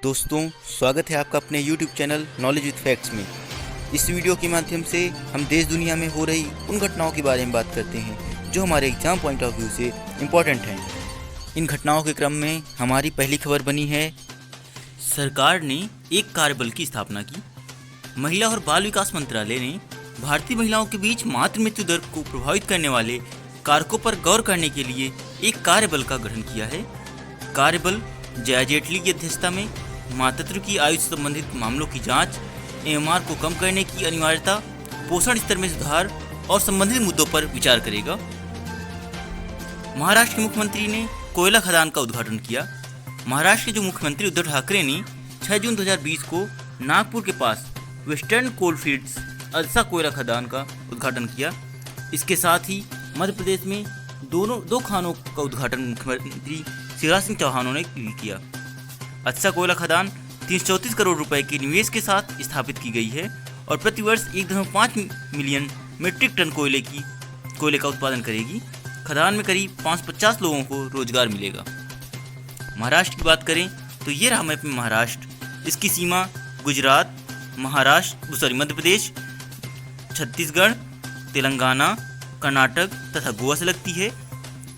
दोस्तों, स्वागत है आपका अपने YouTube channel knowledge with facts में। इस वीडियो के माध्यम से हम देश दुनिया में हो रही उन घटनाओं के बारे में बात करते हैं जो हमारे एग्जाम पॉइंट ऑफ व्यू से इम्पोर्टेंट हैं। इन घटनाओं के क्रम में हमारी पहली खबर बनी है, सरकार ने एक कार्यबल की स्थापना की। महिला और बाल विकास मंत्रालय ने भारतीय महिलाओं के बीच मातृ मृत्यु दर को प्रभावित करने वाले कारकों पर गौर करने के लिए एक कार्यबल का गठन किया है। कार्यबल जया जेटली की अध्यक्षता में मातृत्व की आयु से संबंधित मामलों की जांच, एएमआर को कम करने की अनिवार्यता, पोषण स्तर में सुधार और संबंधित मुद्दों पर विचार करेगा। महाराष्ट्र के मुख्यमंत्री ने कोयला खदान का उद्घाटन किया। महाराष्ट्र के जो मुख्यमंत्री उद्धव ठाकरे ने 6 जून 2020 को नागपुर के पास वेस्टर्न कोलफील्ड्स अल्सा कोयला खदान का उद्घाटन किया। इसके साथ ही मध्य प्रदेश में दो खानों का उद्घाटन मुख्यमंत्री शिवराज सिंह चौहान ने किया। अल्सा कोयला खदान 334 करोड़ रुपए के निवेश के साथ स्थापित की गई है और प्रतिवर्ष 1.5 मिलियन मीट्रिक टन कोयले का उत्पादन करेगी। खदान में करीब 550 लोगों को रोजगार मिलेगा। महाराष्ट्र की बात करें तो ये रहा मैप में महाराष्ट्र। इसकी सीमा गुजरात, मध्य प्रदेश, छत्तीसगढ़, तेलंगाना, कर्नाटक तथा गोवा से लगती है,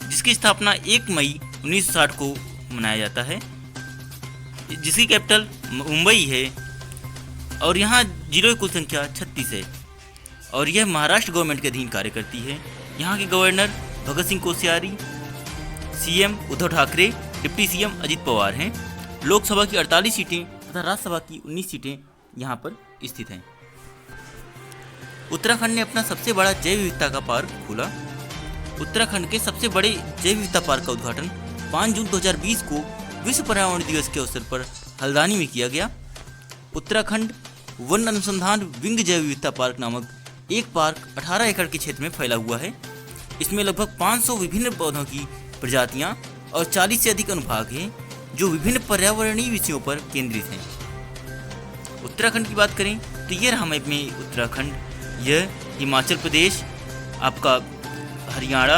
जिसकी स्थापना 1 मई 1960 को मनाया जाता है, जिसकी कैपिटल मुंबई है और यहाँ जिलों की कुल संख्या 36 है और यह महाराष्ट्र गवर्नमेंट के अधीन कार्य करती है। यहाँ के governor Bhagat Singh Koshyari, CM Uddhav Thackeray, deputy CM Ajit Pawar हैं। लोकसभा की 48 सीटें तथा राज्यसभा की 19 सीटें यहाँ पर स्थित हैं। उत्तराखंड ने अपना सबसे बड़ा जैव विविधता का पार्क खोला। उत्तराखंड के सबसे बड़े जैव विविधता पार्क का उद्घाटन 5 जून 2020 को विश्व पर्यावरण दिवस के अवसर पर हल्द्वानी में किया गया। उत्तराखंड वन अनुसंधान विंग जैव विविधता पार्क नामक एक पार्क 18 एकड़ के क्षेत्र में फैला हुआ है। इसमें लगभग 500 विभिन्न पौधों की प्रजातियां और 40 से अधिक अनुभाग हैं जो विभिन्न पर्यावरणीय विषयों पर केंद्रित हैं। उत्तराखंड की बात करें तो ये रहा मैप में उत्तराखंड। यह हिमाचल प्रदेश, आपका हरियाणा,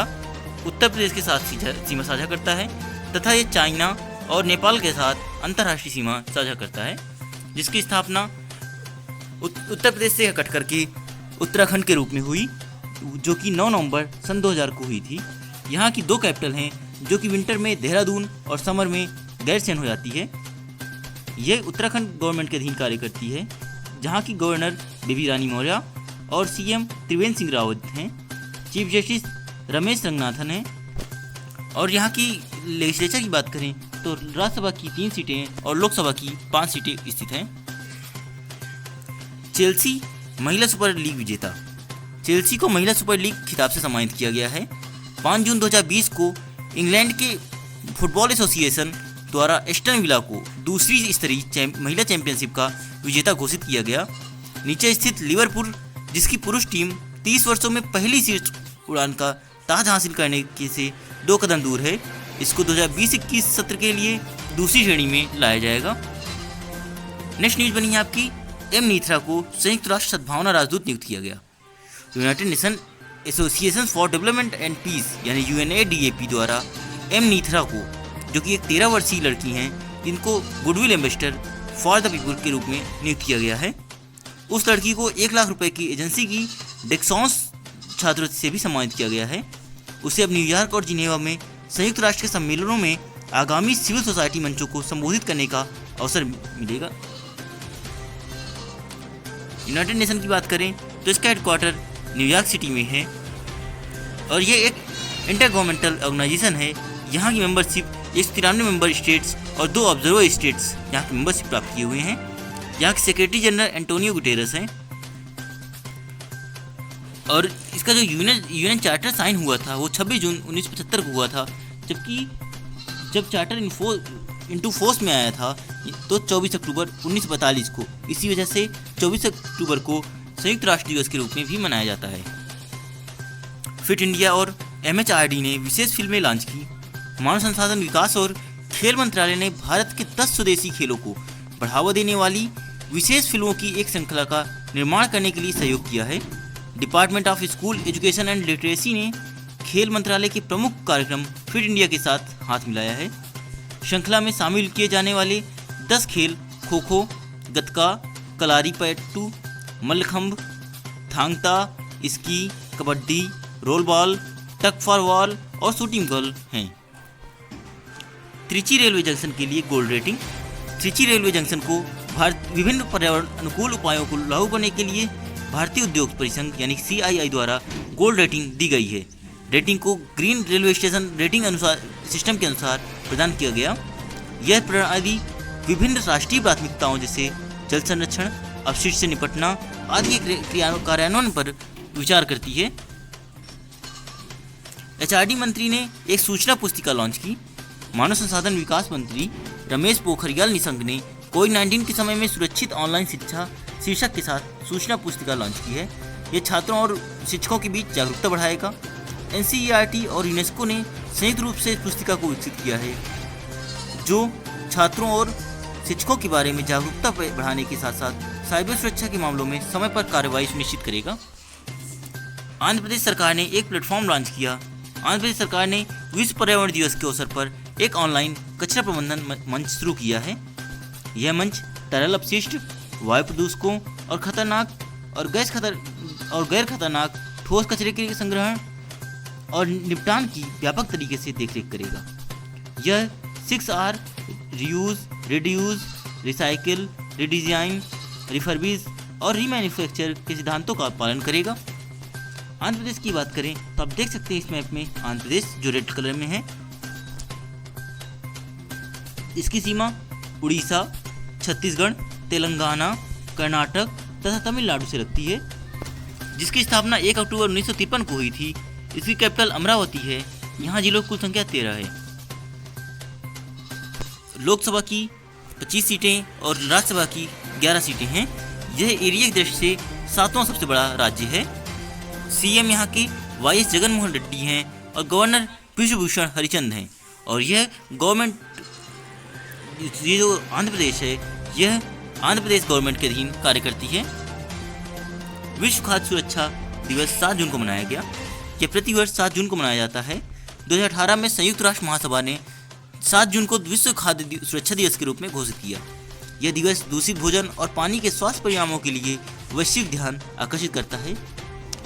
उत्तर प्रदेश के साथ सीमा साझा करता है तथा ये चाइना और नेपाल के साथ अंतर्राष्ट्रीय सीमा साझा करता है, जिसकी स्थापना उत्तर प्रदेश से कट करके उत्तराखंड के रूप में हुई, जो कि 9 नवंबर सन 2000 को हुई थी। यहाँ की 2 कैपिटल हैं जो कि विंटर में देहरादून और समर में गैरसैंण हो जाती है। यह उत्तराखंड गवर्नमेंट के अधीन कार्य करती है, जहाँ की गवर्नर बेबी रानी मौर्य और सीएम त्रिवेंद्र सिंह रावत हैं। चीफ जस्टिस रमेश रंगनाथन हैं। और यहाँ की लेजिस्लेचर की बात करें तो राज्यसभा की 3 सीटें और लोकसभा की 5 सीटें स्थित हैं। चेल्सी महिला सुपर लीग विजेता। चेल्सी को महिला सुपर लीग खिताब से सम्मानित किया गया है। 5 जून 2020 को इंग्लैंड के फुटबॉल एसोसिएशन द्वारा एस्टन विला को दूसरी स्तरीय महिला चैंपियनशिप का विजेता घोषित किया गया। नीचे स्थित लिवरपूल, जिसकी पुरुष टीम 30 वर्षों में पहली शीर्ष उड़ान का ताज हासिल करने के से 2 कदम दूर है, इसको 2020-21 सत्र के लिए दूसरी श्रेणी में लाया जाएगा। नेक्स्ट न्यूज बनी है आपकी, एम नीथरा को संयुक्त राष्ट्र सद्भावना राजदूत नियुक्त किया गया। United Nation Association for Development and Peace यानी UNADAP द्वारा एम नीथरा को, जो कि एक 13 वर्षीय लड़की हैं, इनको goodwill ambassador for the people के रूप में नियुक्त किया गया है। उस लड़की को 1 लाख रुपए की एजेंसी की डेक्सॉन्स छात्रवृत्ति से भी सम्मानित किया गया है। उसे अब न्यूयॉर्क और जिनेवा में संयुक्त राष्ट्र के सम्मेलनों में आगामी सिविल सोसाइटी मंचों को संबोधित करने का अवसर मिलेगा। यूनाइटेड नेशन की बात करें तो इसका हेडक्वार्टर न्यूयॉर्क सिटी में है और ये एक इंटर गवर्नमेंटल ऑर्गेनाइजेशन है। यहाँ की मेंबरशिप 193 मेंबर स्टेट्स और 2 ऑब्जर्वर स्टेट्स यहाँ की मेंबरशिप प्राप्त किए हुए हैं। यहाँ के सेक्रेटरी जनरल एंटोनियो गुटेरस हैं और इसका जो यूएन चार्टर साइन हुआ था वो 26 जून 1975 को हुआ था, जबकि जब चार्टर इनटू फोर्स में आया था तो 24 अक्टूबर 1942 को। इसी वजह से 24 अक्टूबर को संयुक्त राष्ट्र दिवस के रूप में भी मनाया जाता है। फिट इंडिया और MHRD ने विशेष फिल्में लॉन्च की। मानव संसाधन विकास और खेल मंत्रालय ने भारत के 10 स्वदेशी खेलों को बढ़ावा देने वाली विशेष फिल्मों की एक श्रृंखला का निर्माण करने के लिए सहयोग किया है। Department of school education and literacy ने खेल मंत्रालय के प्रमुख कार्यक्रम फिट इंडिया के साथ हाथ मिलाया है। श्रृंखला में शामिल किए जाने वाले 10 खेल खो खो, गतका, कलारीपयट्टू, मल्लखंब, थांग ता, ski, kabaddi, role ball, tug for wall और शूटिंग बॉल हैं। त्रिची रेलवे जंक्शन के लिए gold rating. Trichy railway junction को भारत विभिन्न पर्यावरण अनुकूल उपायों को लागू करने के लिए भारतीय उद्योग परिसंघ यानी CII द्वारा गोल्ड रेटिंग दी गई है। रेटिंग को ग्रीन रेलवे स्टेशन रेटिंग अनुसार सिस्टम के अनुसार प्रदान किया गया। यह प्रणाली विभिन्न राष्ट्रीय प्राथमिकताओं जैसे जल संरक्षण, अपशिष्ट से निपटना आदि के कार्यान्वयन पर विचार करती है। HRD मंत्री ने एक सूचना पुस्तिका लॉन्च की। मानव संसाधन विकास मंत्री रमेश पोखरियाल निशंक ने कोविड-19 के समय में सुरक्षित ऑनलाइन शिक्षा शीर्षक के साथ सूचना पुस्तिका लॉन्च की है। यह छात्रों और शिक्षकों के बीच जागरूकता बढ़ाएगा। NCERT और यूनेस्को ने संयुक्त रूप से इस पुस्तिका को विकसित किया है, जो छात्रों और शिक्षकों के बारे में जागरूकता बढ़ाने के साथ साथ साइबर सुरक्षा के मामलों में समय पर कार्रवाई सुनिश्चित करेगा। आंध्र प्रदेश सरकार ने एक प्लेटफॉर्म लॉन्च किया। आंध्र प्रदेश सरकार ने विश्व पर्यावरण दिवस के अवसर पर एक ऑनलाइन कचरा प्रबंधन मंच शुरू किया है। यह मंच तरल अपशिष्ट, वायु प्रदूषकों और गैर खतरनाक ठोस कचरे के संग्रहण और निपटान की व्यापक तरीके से देखरेख करेगा। यह 6R reuse, reduce, recycle, redesign, refurbish और रीमैन्युफैक्चर के सिद्धांतों का पालन करेगा। आंध्र प्रदेश की बात करें तो आप देख सकते हैं इस मैप में आंध्र प्रदेश जो रेड कलर में है, इसकी सीमा उड़ीसा, छत्तीसगढ़, तेलंगाना, कर्नाटक तथा तमिलनाडु से लगती है, जिसकी स्थापना 1 अक्टूबर 1953 को हुई थी। इसकी कैपिटल अमरावती है। यहाँ जिलों की कुल संख्या 13 है। लोकसभा की 25 सीटें और राज्यसभा की 11 सीटें हैं। यह एरिया की दृष्टि से 7वां सबसे बड़ा राज्य है। CM यहाँ के YS जगनमोहन रेड्डी हैं और गवर्नर विश्वभूषण हरिचंद हैं। और यह गवर्नमेंट, ये जो आंध्र प्रदेश है, यह आंध्र प्रदेश गवर्नमेंट के अधीन कार्य करती है। विश्व खाद्य सुरक्षा दिवस 7 जून को मनाया गया। यह प्रतिवर्ष 7 जून को मनाया जाता है। 2018 में संयुक्त राष्ट्र महासभा ने 7 जून को विश्व खाद्य सुरक्षा दिवस के रूप में घोषित किया। यह दिवस दूषित भोजन और पानी के स्वास्थ्य परिणामों के लिए वैश्विक ध्यान आकर्षित करता है।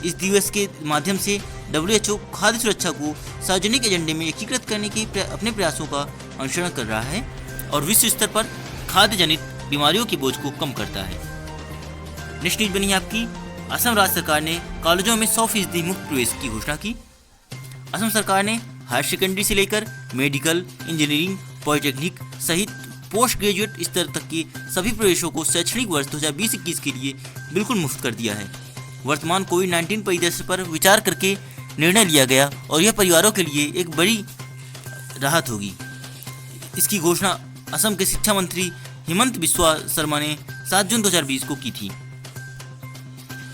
इस दिवस के माध्यम से WHO खाद्य सुरक्षा को सार्वजनिक एजेंडे में एकीकृत करने के अपने प्रयासों का अनुसरण कर रहा है और विश्व स्तर पर खाद्य जनित बीमारियों के बोझ को कम करता है। नेक्स्ट न्यूज बनी है आपकी। असम राज्य सरकार ने कॉलेजों में 100% मुफ्त प्रवेश की घोषणा की। असम सरकार ने हायर सेकेंडरी से लेकर मेडिकल, इंजीनियरिंग, पॉलिटेक्निक सहित पोस्ट ग्रेजुएट स्तर तक के सभी प्रवेशों को शैक्षणिक वर्ष 2020-21 के लिए बिल्कुल मुफ्त कर दिया है। वर्तमान कोविड-19 परिदृश्य पर विचार करके निर्णय लिया गया और यह परिवारों के लिए एक बड़ी राहत होगी। इसकी घोषणा असम के शिक्षा मंत्री हिमंत बिस्वा शर्मा ने 7 जून 2020 को की थी।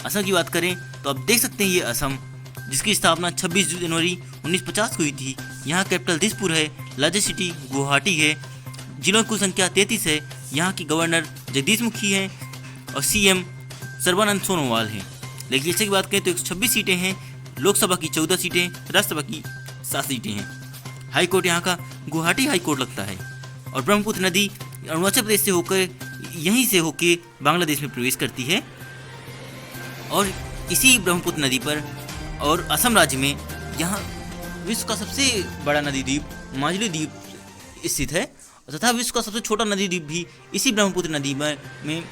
असम की बात करें तो आप देख सकते हैं ये असम, जिसकी स्थापना 26 जनवरी 1950 को हुई थी। यहाँ कैपिटल दिसपुर है, लार्जेस्ट सिटी गुवाहाटी है, जिलों की कुल संख्या 33 है। यहाँ के गवर्नर जगदीश मुखी हैं और CM सर्बानंद सोनोवाल हैं। लेकिन जैसे की बात करें तो 126 सीटें हैं, लोकसभा की 14 सीटें, राज्यसभा की 7 सीटें हैं। हाई कोर्ट यहाँ का गुवाहाटी हाई कोर्ट लगता है। और ब्रह्मपुत्र नदी अरुणाचल प्रदेश से होकर यहीं से होकर बांग्लादेश में प्रवेश करती है। और इसी ब्रह्मपुत्र नदी पर और असम राज्य में यहाँ विश्व का सबसे बड़ा नदी द्वीप माजुली द्वीप स्थित है तथा विश्व का सबसे छोटा नदी द्वीप भी इसी ब्रह्मपुत्र नदी में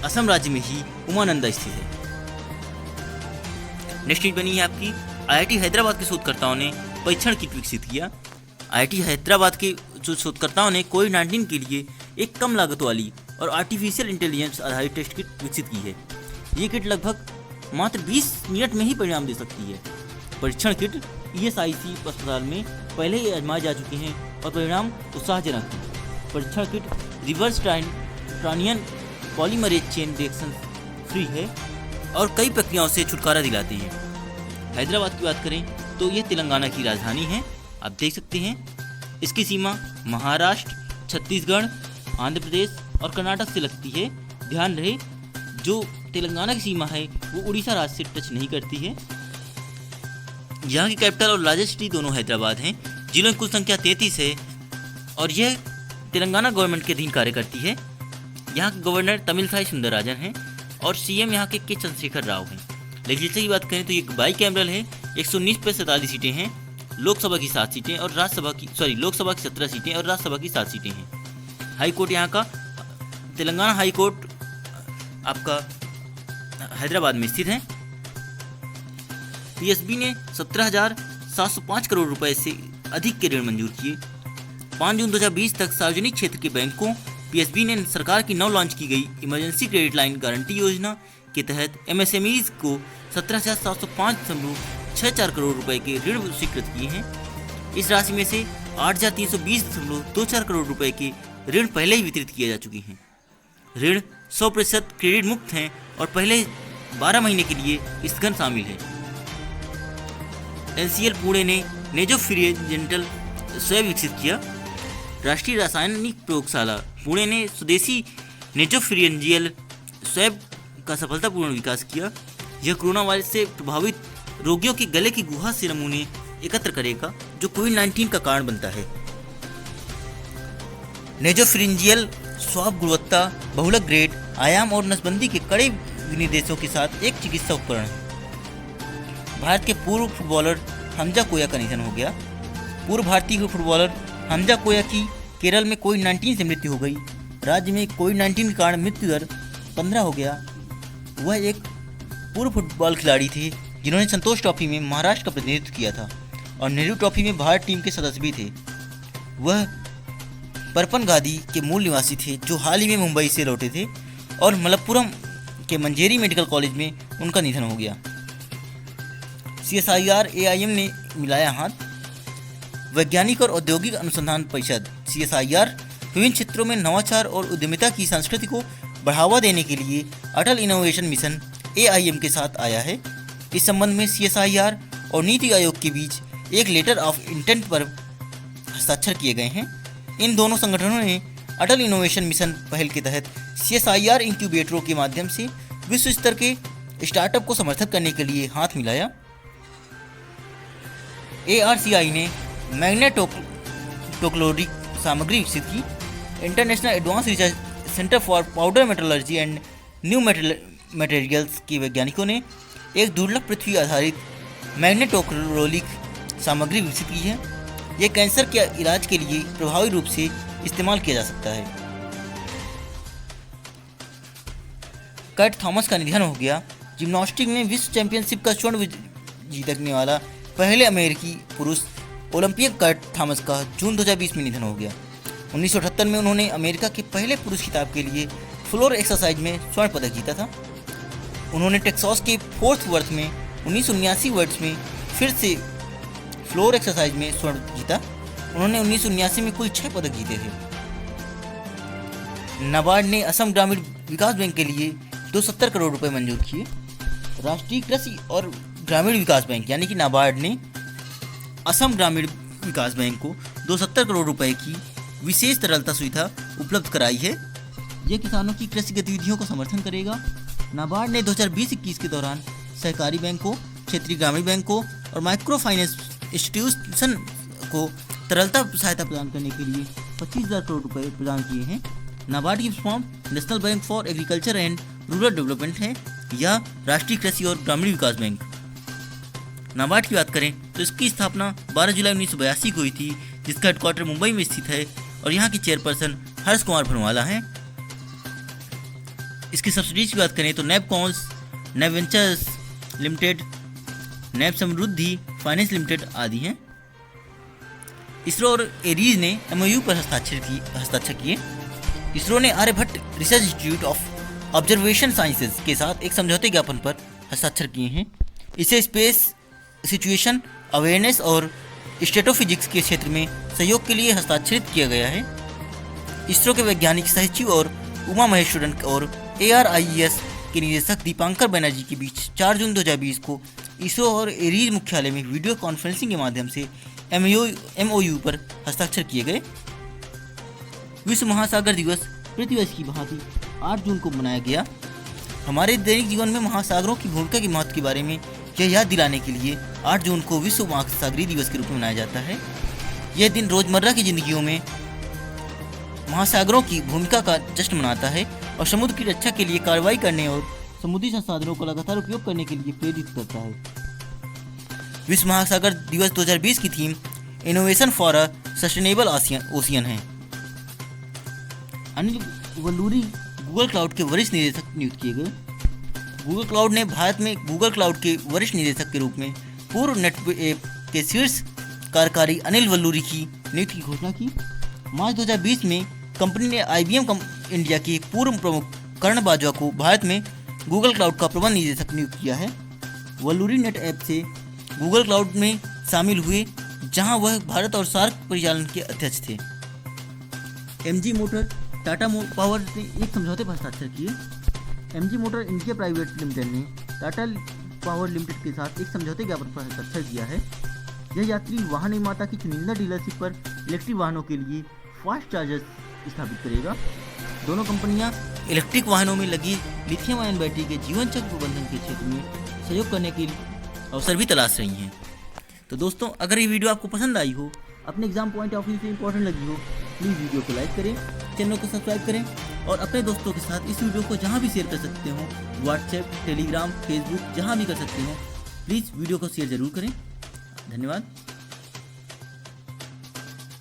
असम राज्य में ही उमानंदा स्थित है। नेक्स्ट न्यूज बनी है आपकी। IIT हैदराबाद के शोधकर्ताओं ने परीक्षण किट विकसित किया। IIT हैदराबाद के जो शोधकर्ताओं ने कोविड-19 के लिए एक कम लागत वाली और आर्टिफिशियल इंटेलिजेंस आधारित टेस्ट किट विकसित की है। ये किट लगभग मात्र 20 मिनट में ही परिणाम दे सकती है। परीक्षण किट ESIC अस्पताल में पहले ही आजमाए जा चुके हैं और परिणाम उत्साहजनक हैं। परीक्षण किट रिवर्स ट्रानियन पॉलीमरेज चेन रिएक्शन फ्री है और कई प्रक्रियाओं से छुटकारा दिलाते हैं। हैदराबाद की बात करें तो ये तेलंगाना की राजधानी है। आप देख सकते हैं इसकी सीमा महाराष्ट्र, छत्तीसगढ़, आंध्र प्रदेश और कर्नाटक से लगती है। ध्यान रहे जो तेलंगाना की सीमा है वो उड़ीसा राज्य से टच नहीं करती है। यहाँ की कैपिटल और लार्जेस्ट सिटी दोनों हैदराबाद हैं। जिलों की कुल संख्या 33 है और यह तेलंगाना गवर्नमेंट के अधीन कार्य करती है। यहाँ के गवर्नर तमिलसाई सुंदरराजन हैं और सीएम यहाँ के चंद्रशेखर राव हैं। लेजिस्लेचर की बात करें तो ये बाईकैमरल है, 119 पे 47 सीटें हैं, लोकसभा की 7 सीटें और लोकसभा की 17 सीटें और राज्यसभा की 7 सीटें हैं। हाई कोर्ट यहाँ का तेलंगाना हाई कोर्ट आपका हैदराबाद में स्थित है। पीएसबी ने 17,705 करोड़ रुपए से अधिक के ऋण मंजूर किए। 5 जून 2020 तक सार्वजनिक क्षेत्र के बैंकों पीएसबी ने सरकार की नव लॉन्च की गई इमरजेंसी क्रेडिट लाइन गारंटी योजना के तहत एमएसएमईज को 17,705.64 करोड़ रुपए के ऋण स्वीकृत किए हैं। इस राशि में से 8,320.24 करोड़ रुपए के ऋण पहले ही वितरित किए जा चुके हैं। ऋण 100% क्रेडिट मुक्त हैं और पहले 12 महीने के लिए स्थगन शामिल है। एनसीएल पुणे ने नेजोफिरिजेंटल स्वैब विकसित किया। राष्ट्रीय रासायनिक प्रयोगशाला पुणे ने स्वदेशी नेजोफिरिंजियल स्वैब का सफलतापूर्ण विकास किया। यह कोरोना वायरस से प्रभावित रोगियों के गले की गुहा से नमूने एकत्र करेगा जो कोविड-19 का कारण बनता है। नेजोफिरिंजियल स्वाब गुणवत्ता, बहुलक ग्रेड, आयाम और नसबंदी के कड़े विनिर्देशों के साथ एक चिकित्सा उपकरण है। भारत के पूर्व फुटबॉलर हमजा कोया का निधन हो गया। पूर्व भारतीय फुटबॉलर हमजा कोया की केरल में कोविड-19 से मृत्यु हो गई। राज्य में कोविड-19 के कारण मृत्यु दर 15 हो गया। वह एक पूर्व फुटबॉल खिलाड़ी थे जिन्होंने संतोष ट्रॉफी में महाराष्ट्र का प्रतिनिधित्व किया था और नेहरू ट्रॉफी में भारत टीम के सदस्य भी थे। वह परपनगादी के मूल निवासी थे जो हाल ही में मुंबई से लौटे थे और मलप्पुरम के मंजेरी मेडिकल कॉलेज में उनका निधन हो गया। CSIR AIM ने मिलाया हाथ। वैज्ञानिक और औद्योगिक अनुसंधान परिषद CSIR विभिन्न क्षेत्रों में नवाचार और उद्यमिता की संस्कृति को बढ़ावा देने के लिए अटल इनोवेशन मिशन AIM के साथ आया है। इस संबंध में CSIR और नीति आयोग के बीच एक लेटर ऑफ इंटेंट पर हस्ताक्षर किए गए हैं। इन दोनों संगठनों ने अटल इनोवेशन मिशन पहल के तहत CSIR इंक्यूबेटरों के माध्यम से विश्व स्तर के स्टार्टअप को समर्थन करने के लिए हाथ मिलाया। ARCI ने मैग्नेटोक्लोरिक सामग्री विकसित की। International advance research centre for powder metallurgy and new materials के वैज्ञानिकों ने एक दुर्लभ पृथ्वी आधारित मैग्नेटोक्लोरिक सामग्री विकसित की है। यह कैंसर के इलाज के लिए प्रभावी रूप से इस्तेमाल किया जा सकता है। कर्ट थॉमस का निधन हो गया। जिम्नास्टिक में विश्व चैंपियनशिप का स्वर्ण जीतने वाला पहले अमेरिकी पुरुष ओलंपियन कर्ट थॉमस का जून 2020 में निधन हो गया। 1978 में उन्होंने अमेरिका के पहले पुरुष खिताब के लिए फ्लोर एक्सरसाइज में स्वर्ण पदक जीता था। उन्होंने टेक्सास के फोर्थ वर्थ में 1979 वर्ष में फिर से फ्लोर एक्सरसाइज में स्वर्ण जीता। उन्होंने 1979 में कुल 6 पदक जीते थे। नाबार्ड ने असम ग्रामीण विकास बैंक के लिए 270 करोड़ रुपए मंजूर किए। राष्ट्रीय कृषि और ग्रामीण विकास बैंक यानी कि नाबार्ड ने असम ग्रामीण विकास बैंक को 270 करोड़ रुपए की विशेष तरलता सुविधा उपलब्ध कराई है। यह किसानों की कृषि गतिविधियों को समर्थन करेगा। नाबार्ड ने 2020-21 के दौरान सहकारी बैंकों, क्षेत्रीय ग्रामीण बैंकों और माइक्रो फाइनेंस इंस्टीट्यूशन को तरलता सहायता प्रदान करने के लिए 25,000 करोड़ रुपए प्रदान किए हैं। नाबार्ड की form national bank for agriculture and rural development है या राष्ट्रीय कृषि और ग्रामीण विकास बैंक। नाबार्ड की बात करें तो इसकी स्थापना 12 जुलाई 1982 को हुई थी, जिसका हेडक्वार्टर मुंबई में स्थित है और यहाँ की चेयरपर्सन हर्ष कुमार भनवाला हैं। इसकी सब्सिडीज की बात करें तो नैबकॉन्स, नैब वेंचर्स लिमिटेड, नैब समृद्धि फाइनेंस लिमिटेड आदि हैं। इसरो और एरीज ने MOU पर हस्ताक्षर किए। इसरो ने Aryabhatta Research Institute of Observation Sciences के साथ एक समझौते ज्ञापन पर हस्ताक्षर किए हैं। इसे स्पेस सिचुएशन अवेयरनेस और स्ट्रेटोफिजिक्स के क्षेत्र में सहयोग के लिए हस्ताक्षरित किया गया है। इसरो के वैज्ञानिक सचिव और उमा महेश्वरन और ARIES के निदेशक दीपांकर बनर्जी के बीच 4 जून 2020 को इसरो और एरीज मुख्यालय में वीडियो कॉन्फ्रेंसिंग के माध्यम से MOU पर हस्ताक्षर किए गए। विश्व महासागर दिवस प्रतिवर्ष की भांति 8 जून को मनाया गया। हमारे दैनिक जीवन में महासागरों की भूमिका के महत्व के बारे में यह याद दिलाने के लिए 8 जून को विश्व महासागरीय दिवस के रूप में मनाया जाता है। यह दिन रोजमर्रा की जिंदगियों में महासागरों की भूमिका का जश्न मनाता है और समुद्र की रक्षा के लिए कार्रवाई करने और समुद्री संसाधनों का लगातार उपयोग करने के लिए प्रेरित करता है। विश्व महासागर दिवस 2020 की theme innovation for a sustainable ocean है। अनिल वल्लूरी गूगल क्लाउड के वरिष्ठ निदेशक नियुक्त किए गए। गूगल क्लाउड ने भारत में गूगल क्लाउड के वरिष्ठ निदेशक के रूप में पूर्व नेटऐप के शीर्ष कार्यकारी अनिल वल्लूरी की नियुक्ति की घोषणा की। मार्च 2020 में कंपनी ने IBM इंडिया के पूर्व प्रमुख कर्ण बाजवा को भारत में गूगल क्लाउड का प्रबंध निदेशक नियुक्त किया है। वल्लूरी नेट ऐप से गूगल क्लाउड में शामिल हुए, जहां वह भारत और सार्क परिचालन के अध्यक्ष थे। MG मोटर टाटा पावर ने एक समझौते पर हस्ताक्षर किए। MG motor India private limited ने टाटा पावर लिमिटेड के साथ एक समझौते ज्ञापन पर हस्ताक्षर किया है। यह यात्री वाहन निर्माता की चुनिंदा डीलरशिप पर इलेक्ट्रिक वाहनों के लिए फास्ट चार्जर्स स्थापित करेगा। दोनों कंपनियां इलेक्ट्रिक वाहनों में लगी लिथियम आयन बैटरी के जीवन चक्र प्रबंधन के क्षेत्र में सहयोग करने के अवसर भी तलाश रही हैं। तो दोस्तों, अगर ये वीडियो आपको पसंद आई हो, अपने एग्जाम पॉइंट ऑफ व्यू से इंपॉर्टेंट लगी हो, प्लीज़ वीडियो को लाइक करें, चैनल को सब्सक्राइब करें और अपने दोस्तों के साथ इस वीडियो को जहाँ भी शेयर कर सकते हो, व्हाट्सएप, टेलीग्राम, फेसबुक, जहाँ भी कर सकते हो, प्लीज़ वीडियो को शेयर ज़रूर करें। धन्यवाद।